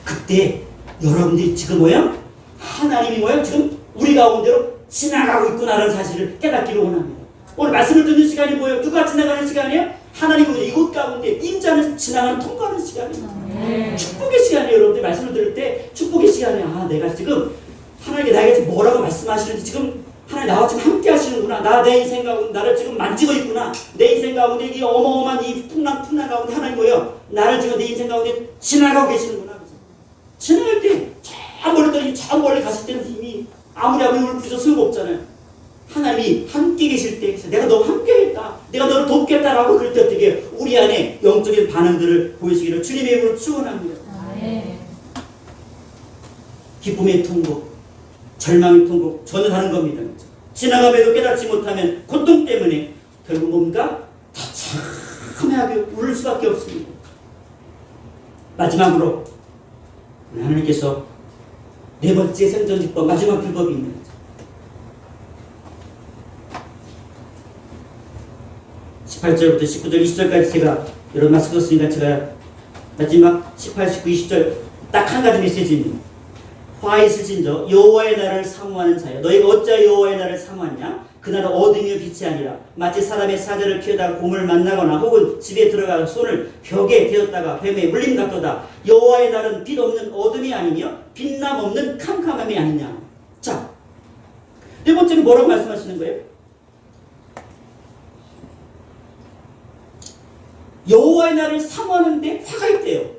그때 여러분들이 지금 뭐야? 하나님이 뭐야? 지금 우리 가운데로 지나가고 있구나라는 사실을 깨닫기를 원합니다. 오늘 말씀을 듣는 시간이 뭐예요? 누가 지나가는 시간이에요? 하나님이 이곳 가운데 임자는 지나가는 통과하는 시간이에요. 축복의 시간이에요. 여러분들 말씀을 들을 때 축복의 시간이야. 내가 지금 하나님께 나에게 뭐라고 말씀하시는지 지금 하나님 나와 지금 함께 하시는구나. 내 인생 가운데 나를 지금 만지고 있구나. 내 인생 가운데 이 어마어마한 이 풍랑 가운데 하나님 뭐예요? 나를 지금 내 인생 가운데 지나가고 계시는구나. 지나갈 때 저 멀리 가실 때는 힘이 아무리 울부짖어 소용없잖아요. 하나님이 함께 계실 때 내가 너 함께 했다. 내가 너를 돕겠다라고 그럴 때 어떻게 우리 안에 영적인 반응들을 보이시기를 주님의 이름으로 축원합니다. 기쁨의 통곡, 절망의 통곡 전혀 다른 겁니다. 지나가면도 깨닫지 못하면 고통 때문에 결국 뭔가 참하게 울을 수밖에 없습니다. 마지막으로 하나님께서 네 번째 생존지법 마지막 비법입니다. 18절부터 19절, 20절까지 제가 여러분 말씀 썼으니까 제가 마지막 18, 19, 20절 딱 한 가지 메시지입니다. 화 있을진저 여호와의 날을 사모하는 자여 너희가 어찌 여호와의 날을 사모하냐? 그날은 어둠이요 빛이 아니라 마치 사람의 사자를 키우다가 곰을 만나거나 혹은 집에 들어가 손을 벽에 대었다가 뱀에 물림 같도다. 여호와의 날은 빛 없는 어둠이 아니며 빛남 없는 캄캄함이 아니냐. 자, 네 번째는 뭐라고 말씀하시는 거예요? 여호와의 날을 사모하는데 화가 있대요.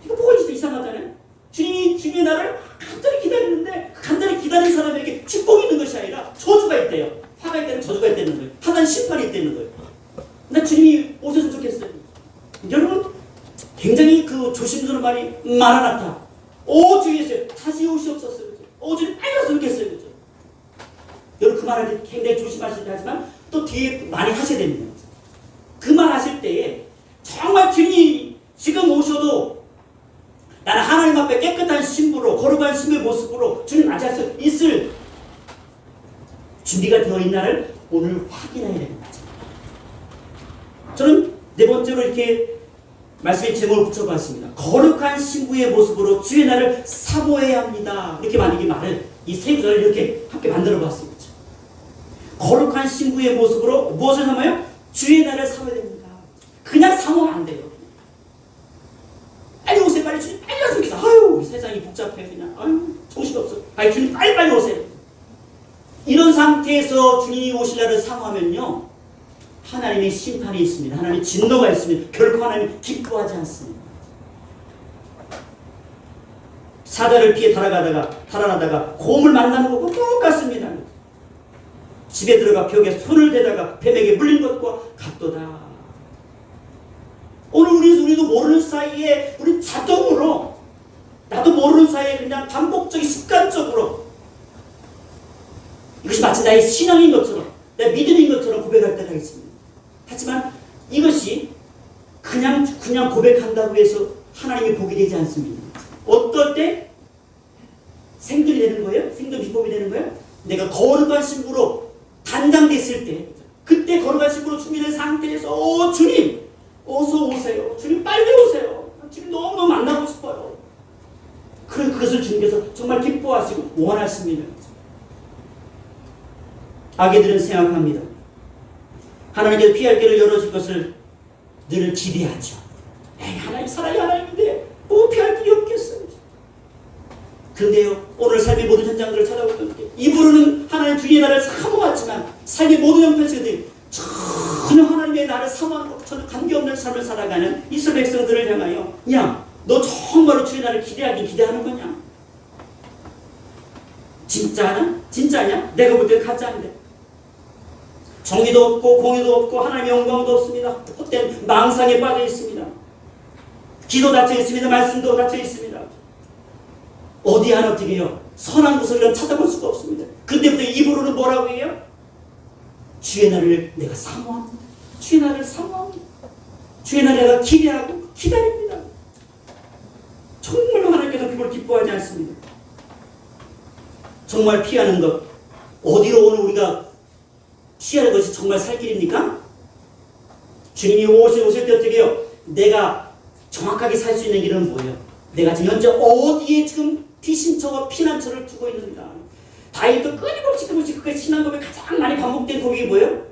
이거 뭐가 있어? 이상하잖아요. 주님의 날을 간절히 기다리는데 간절히 기다리는 사람에게 축복이 있는 것이 아니라 저주가 있대요. 화가 있다는 저주가 있다는 거예요. 하나님 심판이 있다는 거예요. 나 주님이 오셨으면 좋겠어요. 여러분 굉장히 그 조심스러운 말이 마라나타. 주 예수여 다시 오시옵소서. 주님 빨리 왔으면 좋겠어요. 그죠? 여러분 그 말을 굉장히 조심하셔야 하지만 또 뒤에 많이 하셔야 됩니다. 준비가 되어 있나를 오늘 확인해야 되는 거죠. 저는 네 번째로 이렇게 말씀의 제목을 붙여봤습니다. 거룩한 신부의 모습으로 주의 날을 사모해야 합니다. 이렇게 만약에 말을 이 세 구절을 이렇게 함께 만들어봤습니다. 거룩한 신부의 모습으로 무엇을 사모해요? 주의 날을 사모해야 됩니다. 그냥 사모하면 안 돼요. 빨리 오세요. 빨리 주님 빨리 왔으면 좋겠어. 아유 세상이 복잡해 그냥. 아유 정신없어. 아유 주님 빨리 오세요. 이런 상태에서 주님이 오실 날을 사모하면요 하나님의 심판이 있습니다. 하나님의 진노가 있습니다. 결코 하나님 기뻐하지 않습니다. 사자를 피해 달아나다가 곰을 만나는 것과 똑같습니다. 집에 들어가 벽에 손을 대다가 뱀에게 물린 것과 같도다. 오늘 우리도 모르는 사이에 우리 자동으로 나도 모르는 사이에 그냥 반복적인 습관적으로 이것이 마치 나의 신앙인 것처럼 내 믿음인 것처럼 고백할 때가 있습니다. 하지만 이것이 그냥 고백한다고 해서 하나님의 복이 되지 않습니다. 어떨 때 생존이 되는 거예요? 생존 비법이 되는 거예요? 내가 거룩한 신부로 단장됐을 때 그때 거룩한 신부로 준비된 상태에서 주님 어서 오세요. 주님 빨리 오세요. 주님 너무너무 만나고 싶어요. 그것을 주님께서 정말 기뻐하시고 원하십니다. 아기들은 생각합니다. 하나님께서 피할 길을 열어줄 것을 늘 기대하죠. 에이, 하나님 사랑이 하나님인데 뭐 피할 길이 없겠어요. 그런데요 오늘 삶의 모든 현장들을 찾아볼 때 입으로는 하나님 주의 나라를 사모하지만 삶의 모든 형편에서 전혀 하나님의 나라를 사모하는 것 전혀 관계없는 삶을 살아가는 이스라엘 백성들을 향하여 야 너 정말로 주의 나라를 기대하는 거냐? 진짜냐? 진짜냐? 내가 볼 때는 가짜인데 정의도 없고 공의도 없고 하나님의 영광도 없습니다. 헛된 망상에 빠져 있습니다. 기도 닫혀 있습니다. 말씀도 닫혀 있습니다. 어디 하나 어떻게 해요? 선한 구석을 찾아볼 수가 없습니다. 그때부터 입으로는 뭐라고 해요? 주의 날을 내가 사모합니다. 주의 날을 사모합니다. 주의 날을 내가 기대하고 기다립니다. 정말로 하나님께서 그걸 기뻐하지 않습니다. 정말 피하는 것 어디로 오늘 우리가 피하는 것이 정말 살 길입니까? 주님이 오실 때 어떻게 해요? 내가 정확하게 살 수 있는 길은 뭐예요? 내가 지금 현재 어디에 지금 피신처와 피난처를 두고 있는가? 다윗도 끊임없이 그 신앙 고백이 가장 많이 반복된 고백이 뭐예요?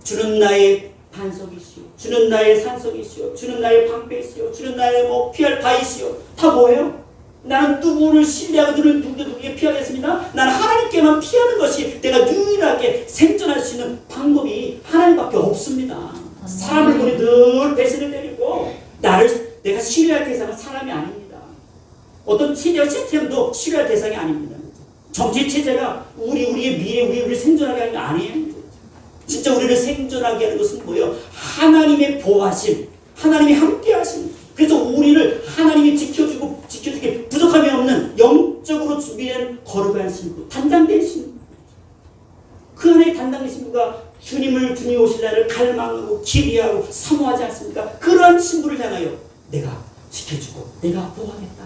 주는 나의 반석이시오. 주는 나의 산석이시오. 주는 나의 방패이시오. 주는 나의 피할 바이시오. 다 뭐예요? 나는 누구를 신뢰하고 누구에게 피하겠습니다. 나는 하나님께만 피하는 것이 내가 유일하게 생존할 수 있는 방법이 하나님밖에 없습니다. 사람을 보니 늘 배신을 때리고 내가 신뢰할 대상은 사람이 아닙니다. 어떤 체제와 시스템도 신뢰할 대상이 아닙니다. 정치 체제가 우리의 미래, 우리를 생존하게 하는 게 아니에요. 진짜 우리를 생존하게 하는 것은 뭐예요? 하나님의 보호하심, 하나님이 함께하심. 그래서 우리를 하나님이 지켜주게 부족함이 없는 영적으로 준비된 거룩한 신부, 단장된 신부. 그 안에 단장된 신부가 주님이 오실 날을 갈망하고 기대하고 사모하지 않습니까? 그러한 신부를 향하여 내가 지켜주고 내가 보호하겠다.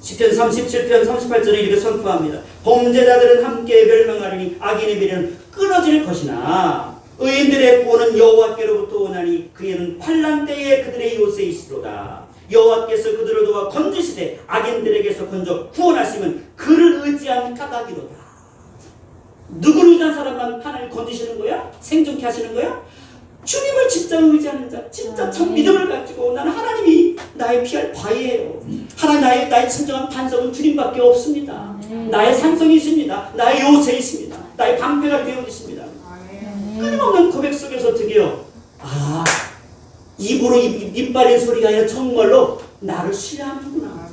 시편 37편 38절에 이렇게 선포합니다. 범죄자들은 함께 멸망하리니 악인의 미래는 끊어질 것이나 의인들의 구원은 여호와께로부터 오나니 그에는 환난 때에 그들의 요새이시로다. 여호와께서 그들을 도와 건지시되 악인들에게서 건져 구원하시면 그를 의지한 까닭이로다. 누구를 의지한 사람만 하나님 건지시는 거야? 생존케 하시는 거야? 주님을 진짜 의지하는 자, 진짜 참 믿음을 가지고 나는 하나님이 나의 피할 바위예요. 하나님 나의 진정한 반석은 주님밖에 없습니다. 나의 산성이십니다. 나의 요새이십니다. 나의 방패가 되어주십니다. 끊임없는 고백 속에서 어떻게 해요? 입으로 입발의 소리가 아니라 정말로 나를 신뢰하는구나.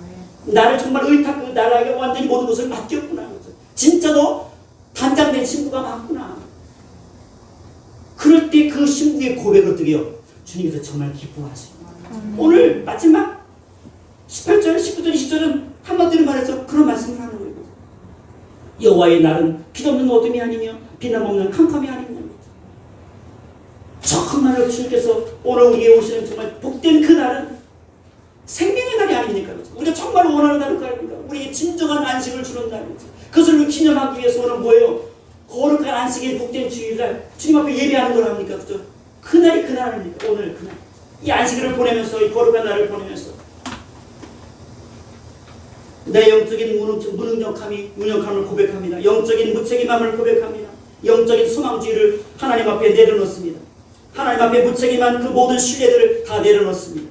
나를 정말 의탁하고 나에게 완전히 모든 것을 맡겼구나. 진짜 너 단장된 신부가 맞구나. 그럴 때 그 신부의 고백을 어떻게 해요? 주님께서 정말 기뻐하십니다. 오늘 마지막 18절, 19절, 20절은 한마디로 말해서 그런 말씀을 하는 거예요. 여호와의 날은 빛없는 어둠이 아니며 비남 없는 캄캄이 아닙니다. 정말로 주님께서 오늘 우리에게 오시는 정말 복된 그 날은 생명의 날이 아닙니까? 우리가 정말 원하는 날은 그 아닙니까? 우리에게 진정한 안식을 주는 날이죠. 그것을 기념하기 위해서 오늘 뭐예요? 거룩한 안식에 복된 주일날 주님 앞에 예배하는 걸 합니까? 그죠? 그날이 그날 아닙니까? 오늘 그날. 이 안식일을 보내면서, 이 거룩한 날을 보내면서 내 영적인 무능력함을 고백합니다. 영적인 무책임함을 고백합니다. 영적인 소망주의를 하나님 앞에 내려놓습니다. 하나님 앞에 무책임한 그 모든 신뢰들을 다 내려놓습니다.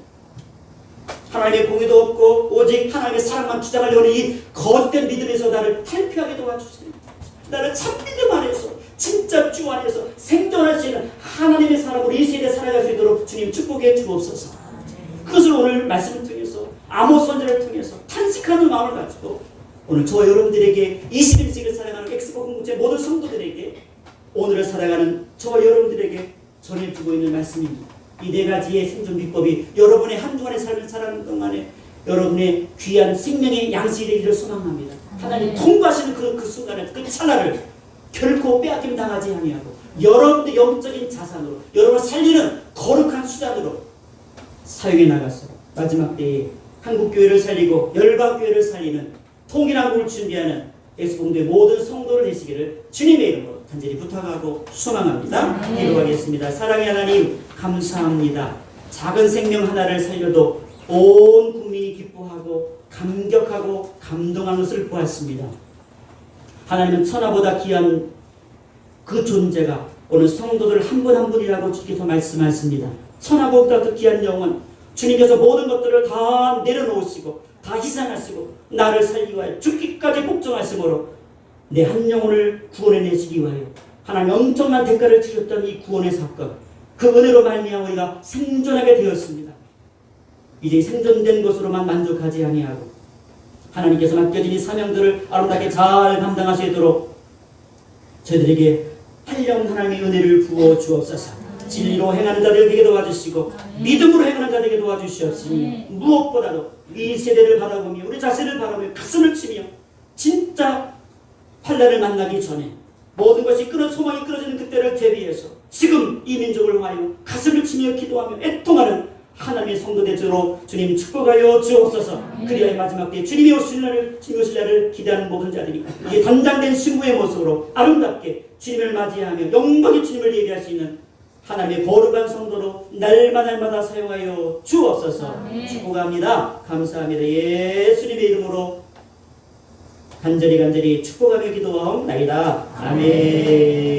하나님의 공의도 없고 오직 하나님의 사랑만 주장하려는 이 거짓된 믿음에서 나를 탈피하게 도와주세요. 나를 참 믿음 안에서 진짜 주 안에서 생존할 수 있는 하나님의 사람으로 이 세대에 살아갈 수 있도록 주님 축복해 주옵소서. 그것을 오늘 말씀을 통해서 아모스 선지자를 통해서 탄식하는 마음을 가지고 오늘 저와 여러분들에게 21세기를 살아가는 엑스포 공동체 모든 성도들에게 오늘을 살아가는 저와 여러분들에게 전해주고 있는 말씀입니다. 이 네 가지의 생존 비법이 여러분의 한주간의 삶을 살아가는 동안에 여러분의 귀한 생명의 양식이 되기를 소망합니다. 하나님 통과하시는 그 순간에 그 찰나를 결코 빼앗김 당하지 아니하고 여러분의 영적인 자산으로 여러분을 살리는 거룩한 수단으로 사용해 나가서 마지막 때에 한국교회를 살리고 열방교회를 살리는 통일한국을 준비하는 엑스봉도의 모든 성도를 되시기를 주님의 이름으로 간절히 부탁하고 소망합니다. 기도하겠습니다. 사랑의 하나님 감사합니다. 작은 생명 하나를 살려도 온 국민이 기뻐하고 감격하고 감동한 것을 보았습니다. 하나님은 천하보다 귀한 그 존재가 오늘 성도들 한 분 한 분이라고 주께서 말씀하십니다. 천하보다 더 귀한 영혼 주님께서 모든 것들을 다 내려놓으시고 다 희생하시고 나를 살리기 위하여 죽기까지 복종하심으로 내 한 영혼을 구원해내시기 위하여 하나님 엄청난 대가를 치렀던 이 구원의 사건 그 은혜로 말미암아 우리가 생존하게 되었습니다. 이제 생존된 것으로만 만족하지 아니하고 하나님께서 맡겨진 이 사명들을 아름답게 잘 감당하시도록 저희들에게 한령 하나님의 은혜를 부어 주옵소서. 진리로 행하는 자들 되게 도와주시고 믿음으로 행하는 자들 되게 도와주시옵시며 무엇보다도 이 세대를 바라보며 우리 자신을 바라보며 가슴을 치며 진짜 환난을 만나기 전에 모든 것이 소망이 끊어지는 그때를 대비해서 지금 이 민족을 위하여 가슴을 치며 기도하며 애통하는 하나님의 성도되도록 주님 축복하여 주옵소서. 그리하여 마지막 때에 주님이 오실 날을 기대하는 모든 자들이 이제 단장된 신부의 모습으로 아름답게 주님을 맞이하며 영광의 주님을 예배할 수 있는 하나님의 거룩한 성도로 날마다 사용하여 주옵소서. 축복합니다. 감사합니다. 예수님의 이름으로 간절히 축복하며 기도하옵나이다. 아멘.